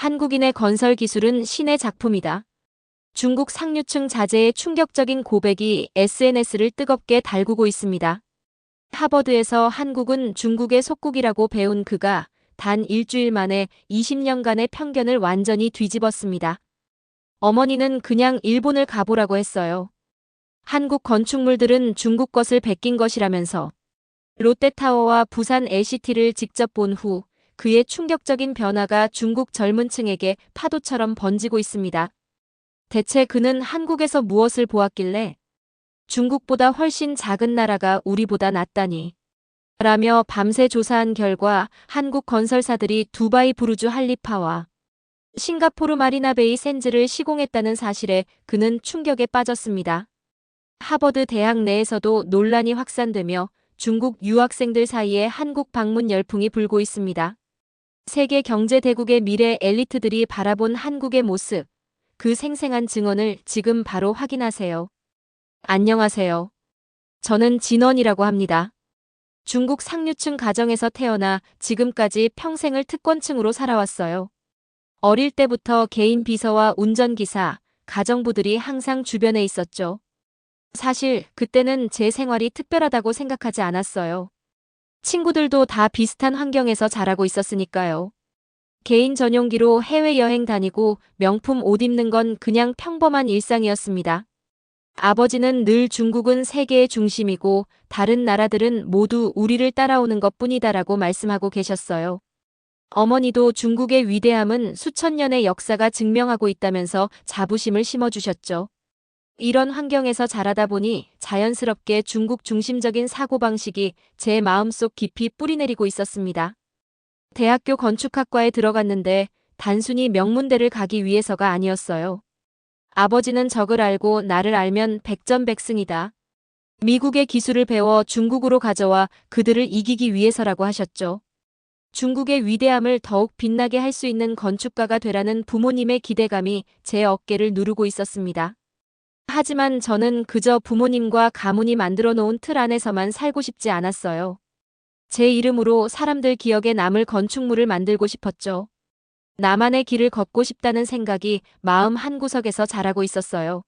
한국인의 건설 기술은 신의 작품이다. 중국 상류층 자제의 충격적인 고백이 SNS를 뜨겁게 달구고 있습니다. 하버드에서 한국은 중국의 속국이라고 배운 그가 단 일주일 만에 20년간의 편견을 완전히 뒤집었습니다. 어머니는 그냥 일본을 가보라고 했어요. 한국 건축물들은 중국 것을 베낀 것이라면서 롯데타워와 부산 LCT를 직접 본 후 그의 충격적인 변화가 중국 젊은 층에게 파도처럼 번지고 있습니다. 대체 그는 한국에서 무엇을 보았길래 중국보다 훨씬 작은 나라가 우리보다 낫다니 라며 밤새 조사한 결과 한국 건설사들이 두바이 부르주 할리파와 싱가포르 마리나베이 샌즈를 시공했다는 사실에 그는 충격에 빠졌습니다. 하버드 대학 내에서도 논란이 확산되며 중국 유학생들 사이에 한국 방문 열풍이 불고 있습니다. 세계 경제 대국의 미래 엘리트들이 바라본 한국의 모습, 그 생생한 증언을 지금 바로 확인하세요. 안녕하세요. 저는 진원이라고 합니다. 중국 상류층 가정에서 태어나 지금까지 평생을 특권층으로 살아왔어요. 어릴 때부터 개인 비서와 운전기사, 가정부들이 항상 주변에 있었죠. 사실 그때는 제 생활이 특별하다고 생각하지 않았어요. 친구들도 다 비슷한 환경에서 자라고 있었으니까요. 개인 전용기로 해외여행 다니고 명품 옷 입는 건 그냥 평범한 일상이었습니다. 아버지는 늘 중국은 세계의 중심이고 다른 나라들은 모두 우리를 따라오는 것뿐이다라고 말씀하고 계셨어요. 어머니도 중국의 위대함은 수천 년의 역사가 증명하고 있다면서 자부심을 심어주셨죠. 이런 환경에서 자라다 보니 자연스럽게 중국 중심적인 사고방식이 제 마음속 깊이 뿌리내리고 있었습니다. 대학교 건축학과에 들어갔는데 단순히 명문대를 가기 위해서가 아니었어요. 아버지는 적을 알고 나를 알면 백전백승이다. 미국의 기술을 배워 중국으로 가져와 그들을 이기기 위해서라고 하셨죠. 중국의 위대함을 더욱 빛나게 할 수 있는 건축가가 되라는 부모님의 기대감이 제 어깨를 누르고 있었습니다. 하지만 저는 그저 부모님과 가문이 만들어 놓은 틀 안에서만 살고 싶지 않았어요. 제 이름으로 사람들 기억에 남을 건축물을 만들고 싶었죠. 나만의 길을 걷고 싶다는 생각이 마음 한구석에서 자라고 있었어요.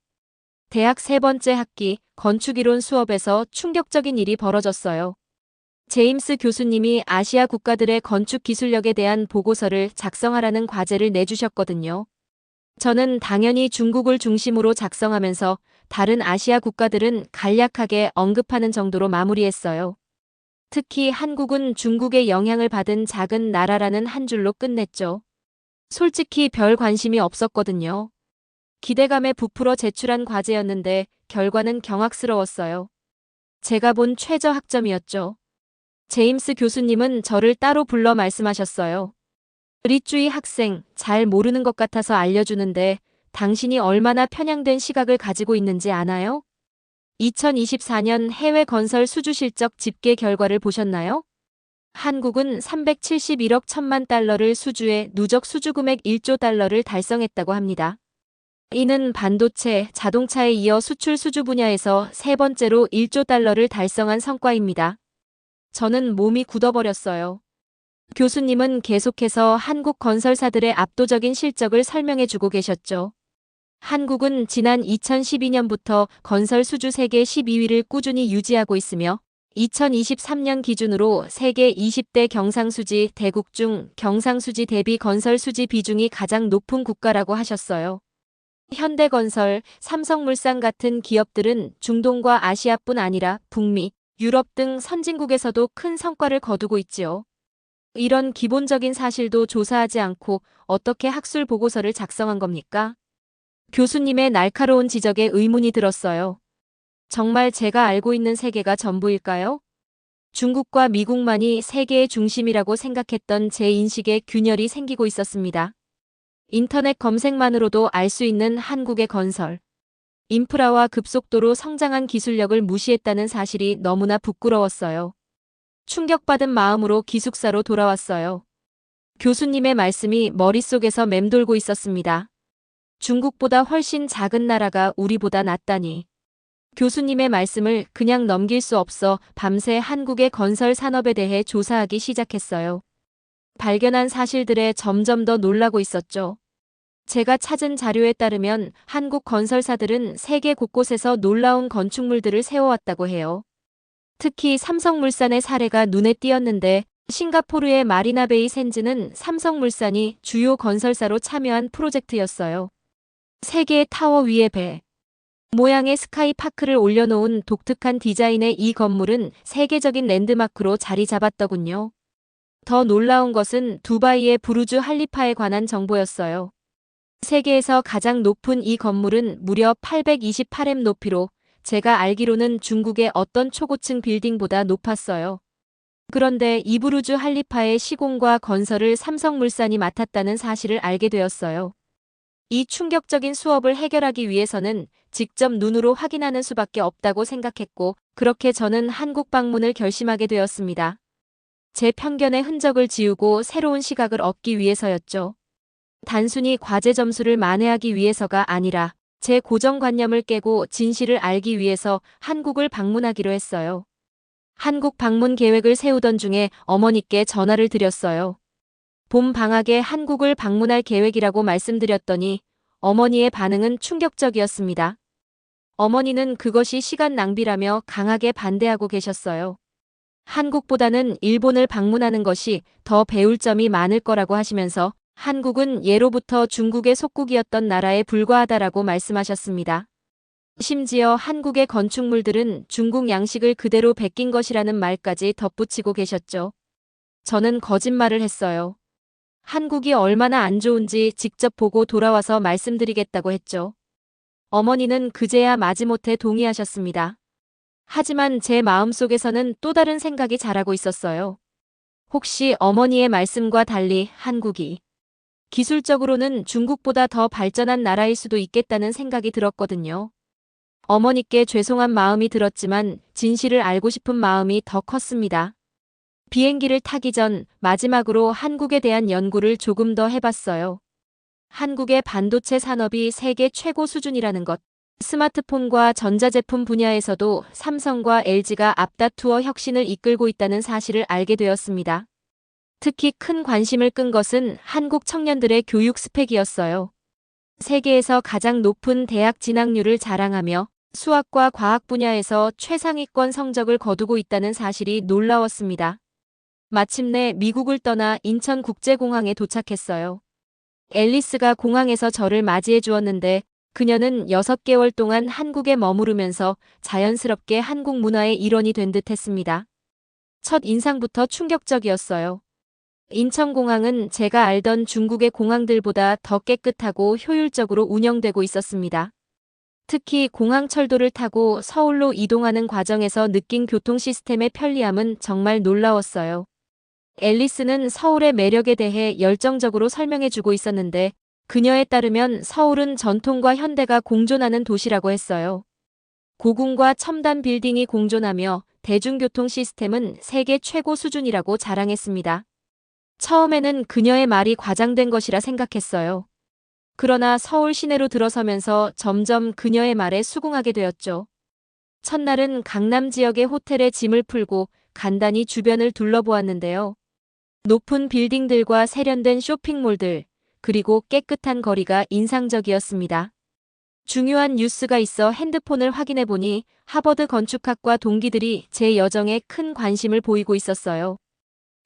대학 세 번째 학기 건축이론 수업에서 충격적인 일이 벌어졌어요. 제임스 교수님이 아시아 국가들의 건축 기술력에 대한 보고서를 작성하라는 과제를 내주셨거든요. 저는 당연히 중국을 중심으로 작성하면서 다른 아시아 국가들은 간략하게 언급하는 정도로 마무리했어요. 특히 한국은 중국의 영향을 받은 작은 나라라는 한 줄로 끝냈죠. 솔직히 별 관심이 없었거든요. 기대감에 부풀어 제출한 과제였는데 결과는 경악스러웠어요. 제가 본 최저 학점이었죠. 제임스 교수님은 저를 따로 불러 말씀하셨어요. 리쭈이 학생, 잘 모르는 것 같아서 알려주는데 당신이 얼마나 편향된 시각을 가지고 있는지 아나요? 2024년 해외 건설 수주 실적 집계 결과를 보셨나요? 한국은 371억 1천만 달러를 수주해 누적 수주 금액 1조 달러를 달성했다고 합니다. 이는 반도체, 자동차에 이어 수출 수주 분야에서 세 번째로 1조 달러를 달성한 성과입니다. 저는 몸이 굳어버렸어요. 교수님은 계속해서 한국 건설사들의 압도적인 실적을 설명해주고 계셨죠. 한국은 지난 2012년부터 건설 수주 세계 12위를 꾸준히 유지하고 있으며 2023년 기준으로 세계 20대 경상수지 대국 중 경상수지 대비 건설 수지 비중이 가장 높은 국가라고 하셨어요. 현대건설, 삼성물산 같은 기업들은 중동과 아시아뿐 아니라 북미, 유럽 등 선진국에서도 큰 성과를 거두고 있지요. 이런 기본적인 사실도 조사하지 않고 어떻게 학술 보고서를 작성한 겁니까? 교수님의 날카로운 지적에 의문이 들었어요. 정말 제가 알고 있는 세계가 전부일까요? 중국과 미국만이 세계의 중심이라고 생각했던 제 인식에 균열이 생기고 있었습니다. 인터넷 검색만으로도 알 수 있는 한국의 건설, 인프라와 급속도로 성장한 기술력을 무시했다는 사실이 너무나 부끄러웠어요. 충격받은 마음으로 기숙사로 돌아왔어요. 교수님의 말씀이 머릿속에서 맴돌고 있었습니다. 중국보다 훨씬 작은 나라가 우리보다 낫다니. 교수님의 말씀을 그냥 넘길 수 없어 밤새 한국의 건설 산업에 대해 조사하기 시작했어요. 발견한 사실들에 점점 더 놀라고 있었죠. 제가 찾은 자료에 따르면 한국 건설사들은 세계 곳곳에서 놀라운 건축물들을 세워왔다고 해요. 특히 삼성물산의 사례가 눈에 띄었는데 싱가포르의 마리나베이 샌즈는 삼성물산이 주요 건설사로 참여한 프로젝트였어요. 세 개의 타워 위에 배 모양의 스카이파크를 올려놓은 독특한 디자인의 이 건물은 세계적인 랜드마크로 자리 잡았더군요. 더 놀라운 것은 두바이의 부르주 할리파에 관한 정보였어요. 세계에서 가장 높은 이 건물은 무려 828m 높이로 제가 알기로는 중국의 어떤 초고층 빌딩보다 높았어요. 그런데 이 부르주 할리파의 시공과 건설을 삼성물산이 맡았다는 사실을 알게 되었어요. 이 충격적인 수업을 해결하기 위해서는 직접 눈으로 확인하는 수밖에 없다고 생각했고, 그렇게 저는 한국 방문을 결심하게 되었습니다. 제 편견의 흔적을 지우고 새로운 시각을 얻기 위해서였죠. 단순히 과제 점수를 만회하기 위해서가 아니라 제 고정관념을 깨고 진실을 알기 위해서 한국을 방문하기로 했어요. 한국 방문 계획을 세우던 중에 어머니께 전화를 드렸어요. 봄 방학에 한국을 방문할 계획이라고 말씀드렸더니 어머니의 반응은 충격적이었습니다. 어머니는 그것이 시간 낭비라며 강하게 반대하고 계셨어요. 한국보다는 일본을 방문하는 것이 더 배울 점이 많을 거라고 하시면서 한국은 예로부터 중국의 속국이었던 나라에 불과하다라고 말씀하셨습니다. 심지어 한국의 건축물들은 중국 양식을 그대로 베낀 것이라는 말까지 덧붙이고 계셨죠. 저는 거짓말을 했어요. 한국이 얼마나 안 좋은지 직접 보고 돌아와서 말씀드리겠다고 했죠. 어머니는 그제야 마지못해 동의하셨습니다. 하지만 제 마음속에서는 또 다른 생각이 자라고 있었어요. 혹시 어머니의 말씀과 달리 한국이 기술적으로는 중국보다 더 발전한 나라일 수도 있겠다는 생각이 들었거든요. 어머니께 죄송한 마음이 들었지만 진실을 알고 싶은 마음이 더 컸습니다. 비행기를 타기 전 마지막으로 한국에 대한 연구를 조금 더 해봤어요. 한국의 반도체 산업이 세계 최고 수준이라는 것, 스마트폰과 전자제품 분야에서도 삼성과 LG가 앞다투어 혁신을 이끌고 있다는 사실을 알게 되었습니다. 특히 큰 관심을 끈 것은 한국 청년들의 교육 스펙이었어요. 세계에서 가장 높은 대학 진학률을 자랑하며 수학과 과학 분야에서 최상위권 성적을 거두고 있다는 사실이 놀라웠습니다. 마침내 미국을 떠나 인천국제공항에 도착했어요. 앨리스가 공항에서 저를 맞이해 주었는데 그녀는 6개월 동안 한국에 머무르면서 자연스럽게 한국 문화의 일원이 된 듯 했습니다. 첫 인상부터 충격적이었어요. 인천공항은 제가 알던 중국의 공항들보다 더 깨끗하고 효율적으로 운영되고 있었습니다. 특히 공항 철도를 타고 서울로 이동하는 과정에서 느낀 교통 시스템의 편리함은 정말 놀라웠어요. 앨리스는 서울의 매력에 대해 열정적으로 설명해주고 있었는데 그녀에 따르면 서울은 전통과 현대가 공존하는 도시라고 했어요. 고궁과 첨단 빌딩이 공존하며 대중교통 시스템은 세계 최고 수준이라고 자랑했습니다. 처음에는 그녀의 말이 과장된 것이라 생각했어요. 그러나 서울 시내로 들어서면서 점점 그녀의 말에 수긍하게 되었죠. 첫날은 강남 지역의 호텔에 짐을 풀고 간단히 주변을 둘러보았는데요. 높은 빌딩들과 세련된 쇼핑몰들, 그리고 깨끗한 거리가 인상적이었습니다. 중요한 뉴스가 있어 핸드폰을 확인해 보니 하버드 건축학과 동기들이 제 여정에 큰 관심을 보이고 있었어요.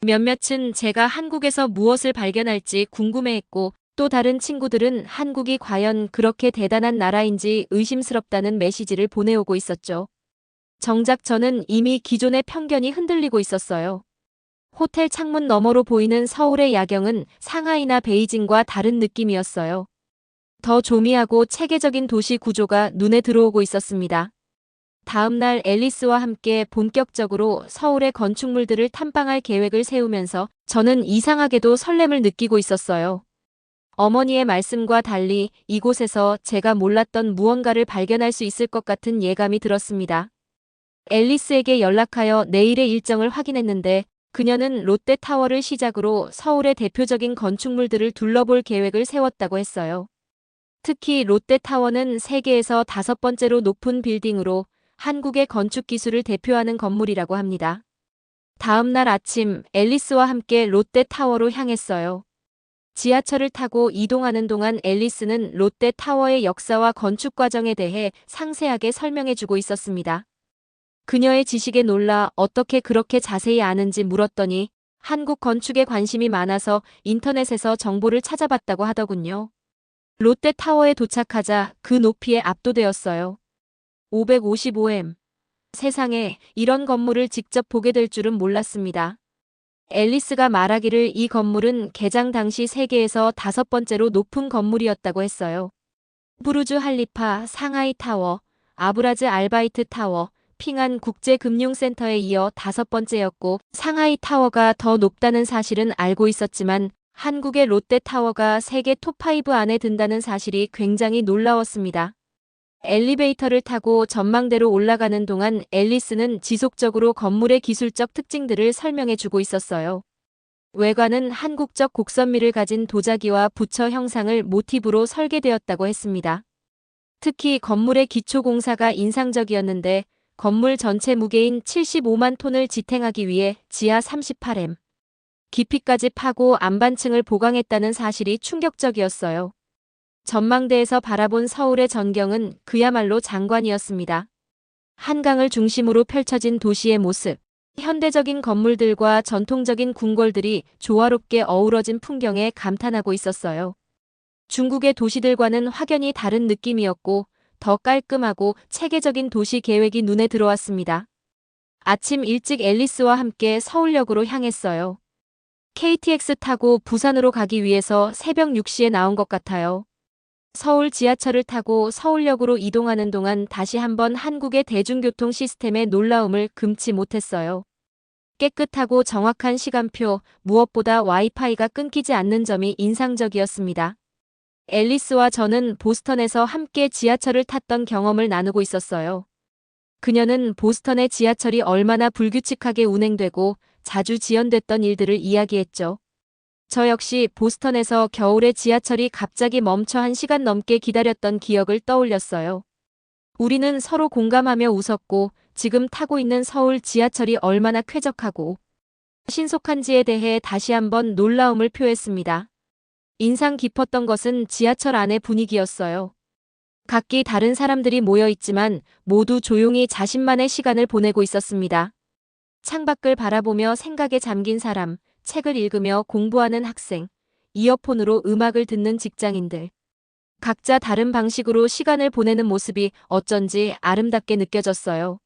몇몇은 제가 한국에서 무엇을 발견할지 궁금해했고 또 다른 친구들은 한국이 과연 그렇게 대단한 나라인지 의심스럽다는 메시지를 보내오고 있었죠. 정작 저는 이미 기존의 편견이 흔들리고 있었어요. 호텔 창문 너머로 보이는 서울의 야경은 상하이나 베이징과 다른 느낌이었어요. 더 조미하고 체계적인 도시 구조가 눈에 들어오고 있었습니다. 다음 날 앨리스와 함께 본격적으로 서울의 건축물들을 탐방할 계획을 세우면서 저는 이상하게도 설렘을 느끼고 있었어요. 어머니의 말씀과 달리 이곳에서 제가 몰랐던 무언가를 발견할 수 있을 것 같은 예감이 들었습니다. 앨리스에게 연락하여 내일의 일정을 확인했는데 그녀는 롯데타워를 시작으로 서울의 대표적인 건축물들을 둘러볼 계획을 세웠다고 했어요. 특히 롯데타워는 세계에서 5번째로 높은 빌딩으로 한국의 건축 기술을 대표하는 건물이라고 합니다. 다음 날 아침 앨리스와 함께 롯데타워로 향했어요. 지하철을 타고 이동하는 동안 앨리스는 롯데타워의 역사와 건축 과정에 대해 상세하게 설명해주고 있었습니다. 그녀의 지식에 놀라 어떻게 그렇게 자세히 아는지 물었더니 한국 건축에 관심이 많아서 인터넷에서 정보를 찾아봤다고 하더군요. 롯데타워에 도착하자 그 높이에 압도되었어요. 555m. 세상에 이런 건물을 직접 보게 될 줄은 몰랐습니다. 앨리스가 말하기를 이 건물은 개장 당시 세계에서 5번째로 높은 건물이었다고 했어요. 부르주 할리파 상하이 타워, 아브라즈 알바이트 타워, 핑안 국제금융센터에 이어 5번째였고 상하이 타워가 더 높다는 사실은 알고 있었지만 한국의 롯데타워가 세계 톱5 안에 든다는 사실이 굉장히 놀라웠습니다. 엘리베이터를 타고 전망대로 올라가는 동안 앨리스는 지속적으로 건물의 기술적 특징들을 설명해 주고 있었어요. 외관은 한국적 곡선미를 가진 도자기와 부처 형상을 모티브로 설계되었다고 했습니다. 특히 건물의 기초 공사가 인상적이었는데 건물 전체 무게인 75만 톤을 지탱하기 위해 지하 38m 깊이까지 파고 안반층을 보강했다는 사실이 충격적이었어요. 전망대에서 바라본 서울의 전경은 그야말로 장관이었습니다. 한강을 중심으로 펼쳐진 도시의 모습, 현대적인 건물들과 전통적인 궁궐들이 조화롭게 어우러진 풍경에 감탄하고 있었어요. 중국의 도시들과는 확연히 다른 느낌이었고 더 깔끔하고 체계적인 도시 계획이 눈에 들어왔습니다. 아침 일찍 앨리스와 함께 서울역으로 향했어요. KTX 타고 부산으로 가기 위해서 새벽 6시에 나온 것 같아요. 서울 지하철을 타고 서울역으로 이동하는 동안 다시 한번 한국의 대중교통 시스템의 놀라움을 금치 못했어요. 깨끗하고 정확한 시간표, 무엇보다 와이파이가 끊기지 않는 점이 인상적이었습니다. 앨리스와 저는 보스턴에서 함께 지하철을 탔던 경험을 나누고 있었어요. 그녀는 보스턴의 지하철이 얼마나 불규칙하게 운행되고 자주 지연됐던 일들을 이야기했죠. 저 역시 보스턴에서 겨울에 지하철이 갑자기 멈춰 1시간 넘게 기다렸던 기억을 떠올렸어요. 우리는 서로 공감하며 웃었고 지금 타고 있는 서울 지하철이 얼마나 쾌적하고 신속한지에 대해 다시 한번 놀라움을 표했습니다. 인상 깊었던 것은 지하철 안의 분위기였어요. 각기 다른 사람들이 모여 있지만 모두 조용히 자신만의 시간을 보내고 있었습니다. 창밖을 바라보며 생각에 잠긴 사람, 책을 읽으며 공부하는 학생, 이어폰으로 음악을 듣는 직장인들. 각자 다른 방식으로 시간을 보내는 모습이 어쩐지 아름답게 느껴졌어요.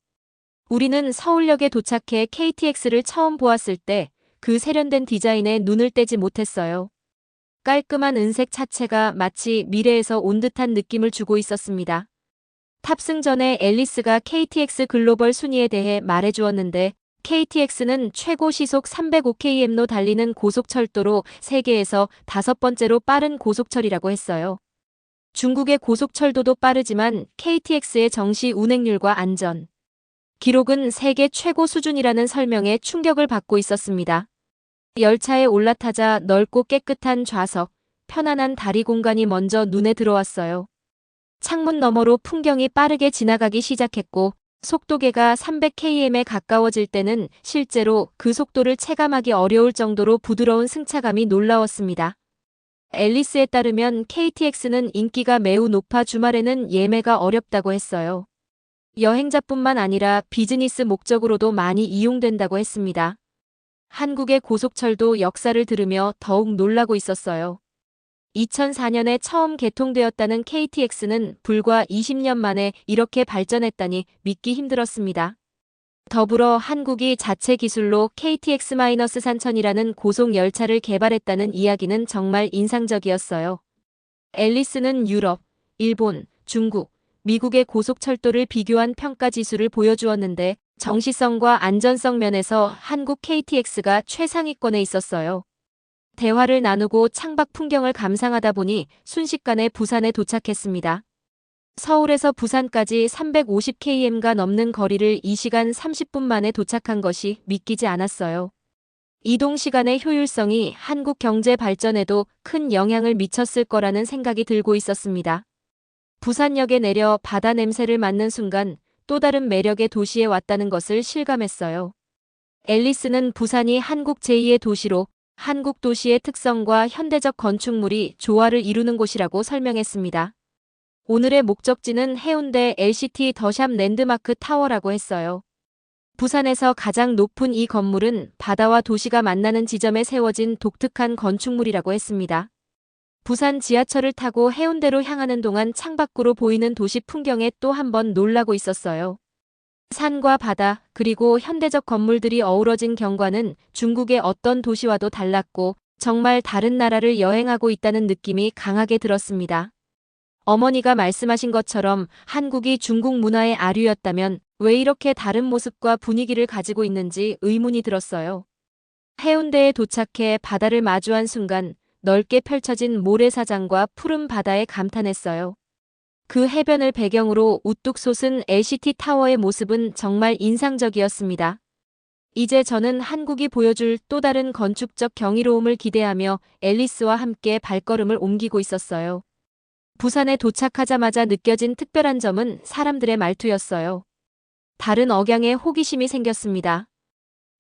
우리는 서울역에 도착해 KTX를 처음 보았을 때 그 세련된 디자인에 눈을 떼지 못했어요. 깔끔한 은색 차체가 마치 미래에서 온 듯한 느낌을 주고 있었습니다. 탑승 전에 앨리스가 KTX 글로벌 순위에 대해 말해주었는데 KTX는 최고 시속 305km로 달리는 고속철도로 세계에서 5번째로 빠른 고속철이라고 했어요. 중국의 고속철도도 빠르지만 KTX의 정시 운행률과 안전 기록은 세계 최고 수준이라는 설명에 충격을 받고 있었습니다. 열차에 올라타자 넓고 깨끗한 좌석, 편안한 다리 공간이 먼저 눈에 들어왔어요. 창문 너머로 풍경이 빠르게 지나가기 시작했고 속도계가 300km에 가까워질 때는 실제로 그 속도를 체감하기 어려울 정도로 부드러운 승차감이 놀라웠습니다. 앨리스에 따르면 KTX는 인기가 매우 높아 주말에는 예매가 어렵다고 했어요. 여행자뿐만 아니라 비즈니스 목적으로도 많이 이용된다고 했습니다. 한국의 고속철도 역사를 들으며 더욱 놀라고 있었어요. 2004년에 처음 개통되었다는 KTX는 불과 20년 만에 이렇게 발전했다니 믿기 힘들었습니다. 더불어 한국이 자체 기술로 KTX-산천이라는 고속 열차를 개발했다는 이야기는 정말 인상적이었어요. 앨리스는 유럽, 일본, 중국, 미국의 고속철도를 비교한 평가 지수를 보여주었는데 정시성과 안전성 면에서 한국 KTX가 최상위권에 있었어요. 대화를 나누고 창밖 풍경을 감상하다 보니 순식간에 부산에 도착했습니다. 서울에서 부산까지 350km가 넘는 거리를 2시간 30분 만에 도착한 것이 믿기지 않았어요. 이동 시간의 효율성이 한국 경제 발전에도 큰 영향을 미쳤을 거라는 생각이 들고 있었습니다. 부산역에 내려 바다 냄새를 맡는 순간 또 다른 매력의 도시에 왔다는 것을 실감했어요. 앨리스는 부산이 한국 제2의 도시로 한국 도시의 특성과 현대적 건축물이 조화를 이루는 곳이라고 설명했습니다. 오늘의 목적지는 해운대 LCT 더샵 랜드마크 타워라고 했어요. 부산에서 가장 높은 이 건물은 바다와 도시가 만나는 지점에 세워진 독특한 건축물이라고 했습니다. 부산 지하철을 타고 해운대로 향하는 동안 창밖으로 보이는 도시 풍경에 또 한 번 놀라고 있었어요. 산과 바다, 그리고 현대적 건물들이 어우러진 경관은 중국의 어떤 도시와도 달랐고 정말 다른 나라를 여행하고 있다는 느낌이 강하게 들었습니다. 어머니가 말씀하신 것처럼 한국이 중국 문화의 아류였다면 왜 이렇게 다른 모습과 분위기를 가지고 있는지 의문이 들었어요. 해운대에 도착해 바다를 마주한 순간 넓게 펼쳐진 모래사장과 푸른 바다에 감탄했어요. 그 해변을 배경으로 우뚝 솟은 LCT 타워의 모습은 정말 인상적이었습니다. 이제 저는 한국이 보여줄 또 다른 건축적 경이로움을 기대하며 앨리스와 함께 발걸음을 옮기고 있었어요. 부산에 도착하자마자 느껴진 특별한 점은 사람들의 말투였어요. 다른 억양에 호기심이 생겼습니다.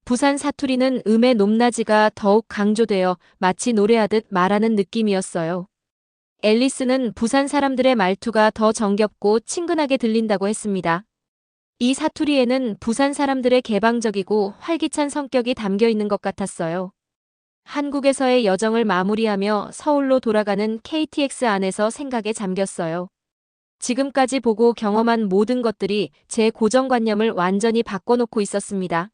부산 사투리는 음의 높낮이가 더욱 강조되어 마치 노래하듯 말하는 느낌이었어요. 앨리스는 부산 사람들의 말투가 더 정겹고 친근하게 들린다고 했습니다. 이 사투리에는 부산 사람들의 개방적이고 활기찬 성격이 담겨 있는 것 같았어요. 한국에서의 여정을 마무리하며 서울로 돌아가는 KTX 안에서 생각에 잠겼어요. 지금까지 보고 경험한 모든 것들이 제 고정관념을 완전히 바꿔놓고 있었습니다.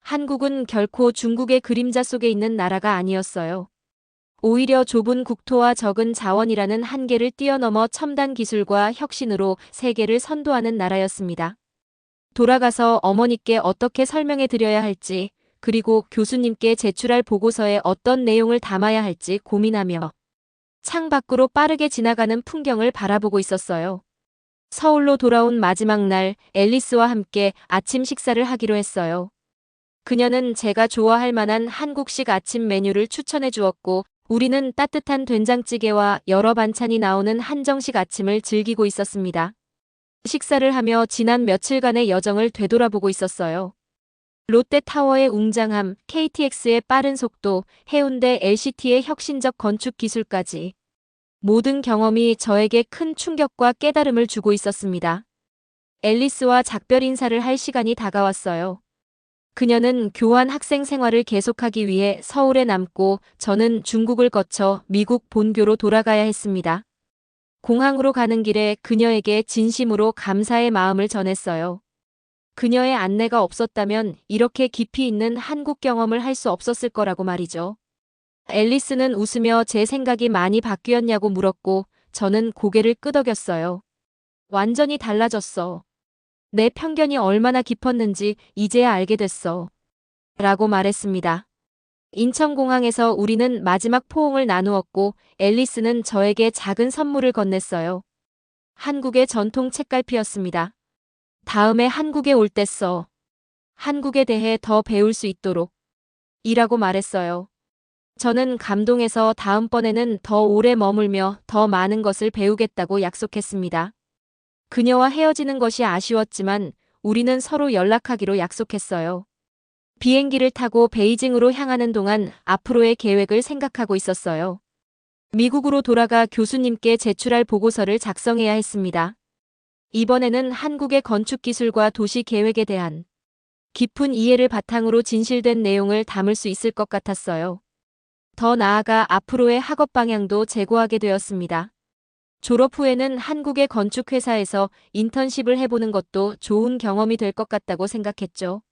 한국은 결코 중국의 그림자 속에 있는 나라가 아니었어요. 오히려 좁은 국토와 적은 자원이라는 한계를 뛰어넘어 첨단 기술과 혁신으로 세계를 선도하는 나라였습니다. 돌아가서 어머니께 어떻게 설명해 드려야 할지, 그리고 교수님께 제출할 보고서에 어떤 내용을 담아야 할지 고민하며 창 밖으로 빠르게 지나가는 풍경을 바라보고 있었어요. 서울로 돌아온 마지막 날 앨리스와 함께 아침 식사를 하기로 했어요. 그녀는 제가 좋아할 만한 한국식 아침 메뉴를 추천해 주었고 우리는 따뜻한 된장찌개와 여러 반찬이 나오는 한정식 아침을 즐기고 있었습니다. 식사를 하며 지난 며칠간의 여정을 되돌아보고 있었어요. 롯데타워의 웅장함, KTX의 빠른 속도, 해운대 LCT의 혁신적 건축 기술까지 모든 경험이 저에게 큰 충격과 깨달음을 주고 있었습니다. 앨리스와 작별 인사를 할 시간이 다가왔어요. 그녀는 교환 학생 생활을 계속하기 위해 서울에 남고 저는 중국을 거쳐 미국 본교로 돌아가야 했습니다. 공항으로 가는 길에 그녀에게 진심으로 감사의 마음을 전했어요. 그녀의 안내가 없었다면 이렇게 깊이 있는 한국 경험을 할 수 없었을 거라고 말이죠. 앨리스는 웃으며 제 생각이 많이 바뀌었냐고 물었고 저는 고개를 끄덕였어요. 완전히 달라졌어. 내 편견이 얼마나 깊었는지 이제야 알게 됐어. 라고 말했습니다. 인천공항에서 우리는 마지막 포옹을 나누었고 앨리스는 저에게 작은 선물을 건넸어요. 한국의 전통 책갈피였습니다. 다음에 한국에 올 때 써. 한국에 대해 더 배울 수 있도록. 이라고 말했어요. 저는 감동해서 다음번에는 더 오래 머물며 더 많은 것을 배우겠다고 약속했습니다. 그녀와 헤어지는 것이 아쉬웠지만 우리는 서로 연락하기로 약속했어요. 비행기를 타고 베이징으로 향하는 동안 앞으로의 계획을 생각하고 있었어요. 미국으로 돌아가 교수님께 제출할 보고서를 작성해야 했습니다. 이번에는 한국의 건축 기술과 도시 계획에 대한 깊은 이해를 바탕으로 진실된 내용을 담을 수 있을 것 같았어요. 더 나아가 앞으로의 학업 방향도 제고하게 되었습니다. 졸업 후에는 한국의 건축회사에서 인턴십을 해보는 것도 좋은 경험이 될 것 같다고 생각했죠.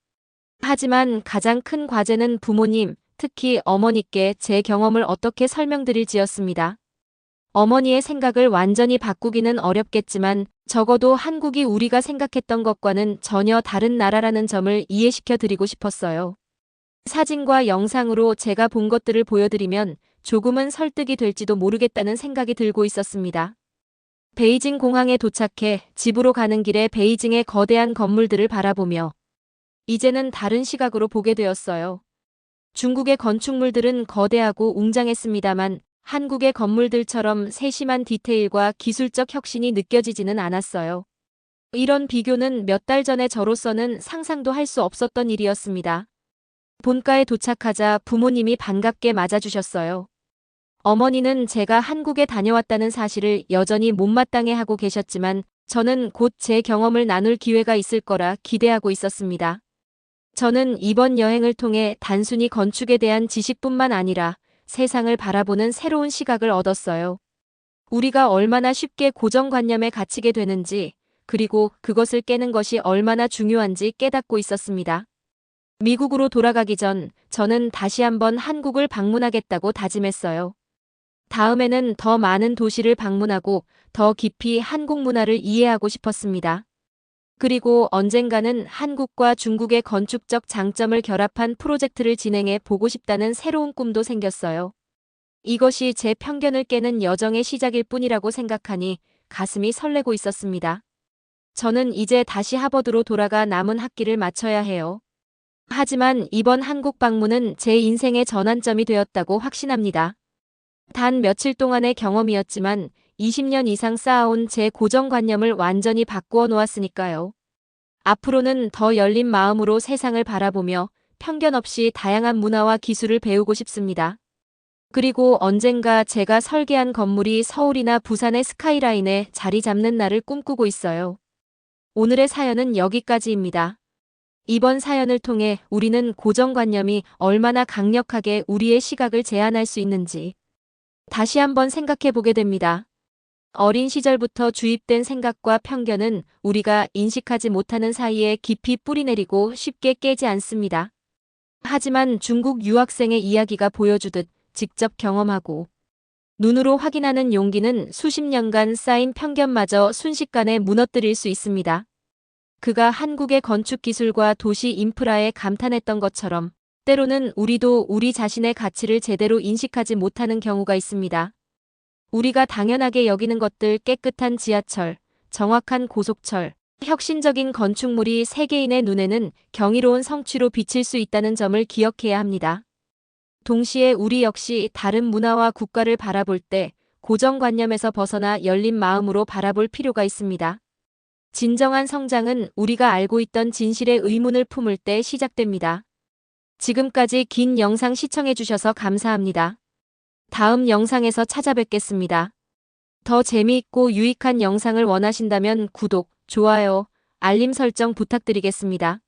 하지만 가장 큰 과제는 부모님, 특히 어머니께 제 경험을 어떻게 설명드릴지였습니다. 어머니의 생각을 완전히 바꾸기는 어렵겠지만 적어도 한국이 우리가 생각했던 것과는 전혀 다른 나라라는 점을 이해시켜 드리고 싶었어요. 사진과 영상으로 제가 본 것들을 보여드리면 조금은 설득이 될지도 모르겠다는 생각이 들고 있었습니다. 베이징 공항에 도착해 집으로 가는 길에 베이징의 거대한 건물들을 바라보며 이제는 다른 시각으로 보게 되었어요. 중국의 건축물들은 거대하고 웅장했습니다만 한국의 건물들처럼 세심한 디테일과 기술적 혁신이 느껴지지는 않았어요. 이런 비교는 몇 달 전에 저로서는 상상도 할 수 없었던 일이었습니다. 본가에 도착하자 부모님이 반갑게 맞아주셨어요. 어머니는 제가 한국에 다녀왔다는 사실을 여전히 못마땅해 하고 계셨지만 저는 곧 제 경험을 나눌 기회가 있을 거라 기대하고 있었습니다. 저는 이번 여행을 통해 단순히 건축에 대한 지식뿐만 아니라 세상을 바라보는 새로운 시각을 얻었어요. 우리가 얼마나 쉽게 고정관념에 갇히게 되는지, 그리고 그것을 깨는 것이 얼마나 중요한지 깨닫고 있었습니다. 미국으로 돌아가기 전 저는 다시 한번 한국을 방문하겠다고 다짐했어요. 다음에는 더 많은 도시를 방문하고 더 깊이 한국 문화를 이해하고 싶었습니다. 그리고 언젠가는 한국과 중국의 건축적 장점을 결합한 프로젝트를 진행해 보고 싶다는 새로운 꿈도 생겼어요. 이것이 제 편견을 깨는 여정의 시작일 뿐이라고 생각하니 가슴이 설레고 있었습니다. 저는 이제 다시 하버드로 돌아가 남은 학기를 마쳐야 해요. 하지만 이번 한국 방문은 제 인생의 전환점이 되었다고 확신합니다. 단 며칠 동안의 경험이었지만 20년 이상 쌓아온 제 고정관념을 완전히 바꾸어 놓았으니까요. 앞으로는 더 열린 마음으로 세상을 바라보며 편견 없이 다양한 문화와 기술을 배우고 싶습니다. 그리고 언젠가 제가 설계한 건물이 서울이나 부산의 스카이라인에 자리 잡는 날을 꿈꾸고 있어요. 오늘의 사연은 여기까지입니다. 이번 사연을 통해 우리는 고정관념이 얼마나 강력하게 우리의 시각을 제한할 수 있는지 다시 한번 생각해 보게 됩니다. 어린 시절부터 주입된 생각과 편견은 우리가 인식하지 못하는 사이에 깊이 뿌리내리고 쉽게 깨지 않습니다. 하지만 중국 유학생의 이야기가 보여주듯 직접 경험하고 눈으로 확인하는 용기는 수십 년간 쌓인 편견마저 순식간에 무너뜨릴 수 있습니다. 그가 한국의 건축 기술과 도시 인프라에 감탄했던 것처럼 때로는 우리도 우리 자신의 가치를 제대로 인식하지 못하는 경우가 있습니다. 우리가 당연하게 여기는 것들, 깨끗한 지하철, 정확한 고속철, 혁신적인 건축물이 세계인의 눈에는 경이로운 성취로 비칠 수 있다는 점을 기억해야 합니다. 동시에 우리 역시 다른 문화와 국가를 바라볼 때 고정관념에서 벗어나 열린 마음으로 바라볼 필요가 있습니다. 진정한 성장은 우리가 알고 있던 진실의 의문을 품을 때 시작됩니다. 지금까지 긴 영상 시청해주셔서 감사합니다. 다음 영상에서 찾아뵙겠습니다. 더 재미있고 유익한 영상을 원하신다면 구독, 좋아요, 알림 설정 부탁드리겠습니다.